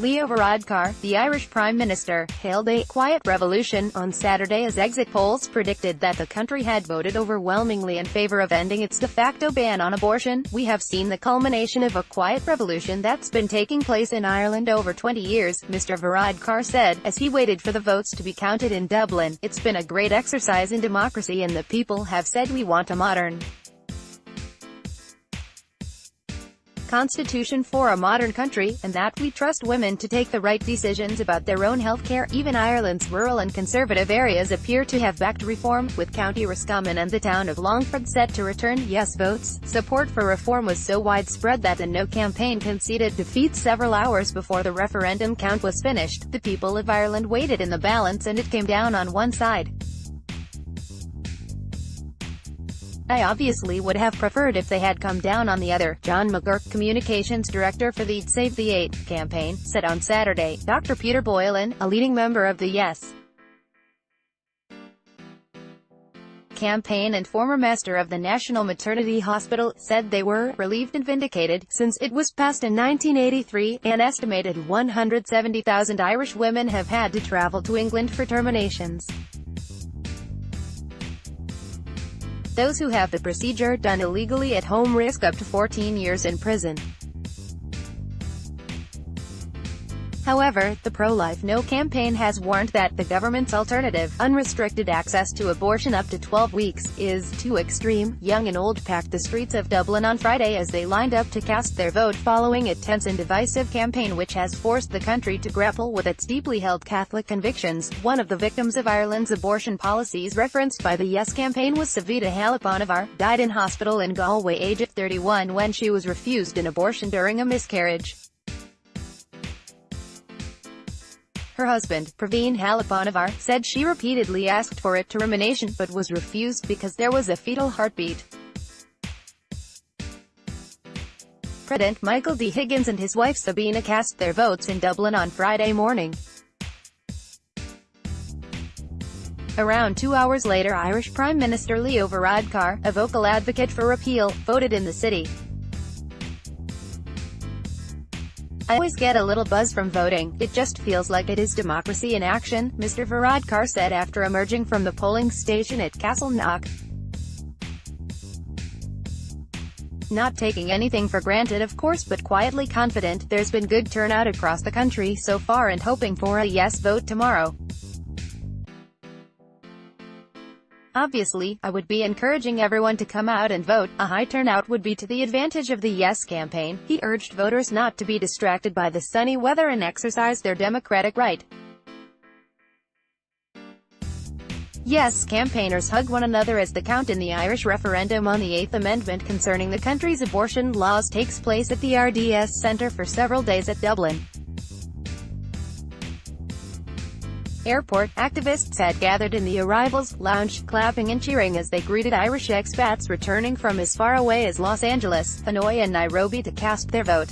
Leo Varadkar, the Irish Prime Minister, hailed a «quiet revolution» on Saturday as exit polls predicted that the country had voted overwhelmingly in favour of ending its de facto ban on abortion. "We have seen the culmination of a quiet revolution that's been taking place in Ireland over 20 years, Mr Varadkar said, as he waited for the votes to be counted in Dublin. "It's been a great exercise in democracy and the people have said we want a modern constitution for a modern country, and that we trust women to take the right decisions about their own health care." Even Ireland's rural and conservative areas appear to have backed reform, with County Roscommon and the town of Longford set to return yes votes. Support for reform was so widespread that the No campaign conceded defeat several hours before the referendum count was finished. The people of Ireland weighted in the balance and it came down on one side. "I obviously would have preferred if they had come down on the other," John McGurk, communications director for the Save the Eight campaign, said on Saturday. Dr. Peter Boylan, a leading member of the Yes campaign and former master of the National Maternity Hospital, said they were relieved and vindicated. Since it was passed in 1983, an estimated 170,000 Irish women have had to travel to England for terminations. Those who have the procedure done illegally at home risk up to 14 years in prison. However, the pro-life No campaign has warned that the government's alternative, unrestricted access to abortion up to 12 weeks, is too extreme. Young and old packed the streets of Dublin on Friday as they lined up to cast their vote following a tense and divisive campaign which has forced the country to grapple with its deeply held Catholic convictions. One of the victims of Ireland's abortion policies referenced by the Yes campaign was Savita Halaponavar, died in hospital in Galway aged 31 when she was refused an abortion during a miscarriage. Her husband, Praveen Halaponavar, said she repeatedly asked for it termination but was refused because there was a fetal heartbeat. President Michael D. Higgins and his wife Sabina cast their votes in Dublin on Friday morning. Around 2 hours later, Irish Prime Minister Leo Varadkar, a vocal advocate for repeal, voted in the city. "I always get a little buzz from voting. It just feels like it is democracy in action," Mr Varadkar said after emerging from the polling station at Castleknock. "Not taking anything for granted of course, but quietly confident. There's been good turnout across the country so far and hoping for a yes vote tomorrow. Obviously, I would be encouraging everyone to come out and vote. A high turnout would be to the advantage of the Yes campaign." He urged voters not to be distracted by the sunny weather and exercise their democratic right. Yes campaigners hug one another as the count in the Irish referendum on the Eighth Amendment concerning the country's abortion laws takes place at the RDS Centre for several days at Dublin Airport. Activists had gathered in the arrivals lounge, clapping and cheering as they greeted Irish expats returning from as far away as Los Angeles, Hanoi and Nairobi to cast their vote.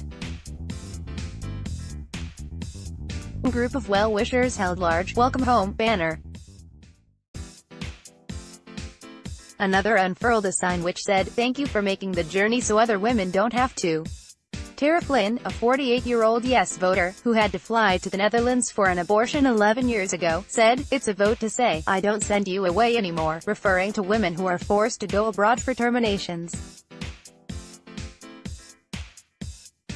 A group of well-wishers held large "Welcome Home" banner. Another unfurled a sign which said, "Thank you for making the journey so other women don't have to." Tara Flynn, a 48-year-old Yes voter, who had to fly to the Netherlands for an abortion 11 years ago, said, "It's a vote to say, I don't send you away anymore," referring to women who are forced to go abroad for terminations.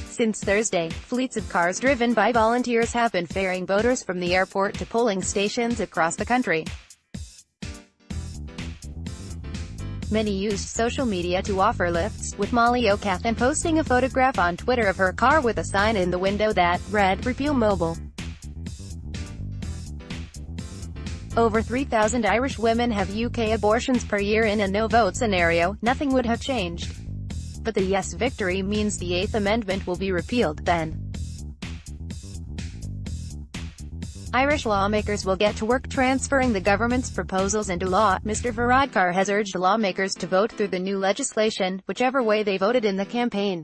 Since Thursday, fleets of cars driven by volunteers have been ferrying voters from the airport to polling stations across the country. Many used social media to offer lifts, with Molly O'Cathan posting a photograph on Twitter of her car with a sign in the window that read, "Repeal Mobile." Over 3,000 Irish women have UK abortions per year. In a no-vote scenario, nothing would have changed. But the Yes victory means the Eighth Amendment will be repealed, then. Irish lawmakers will get to work transferring the government's proposals into law. Mr Varadkar has urged lawmakers to vote through the new legislation, whichever way they voted in the campaign.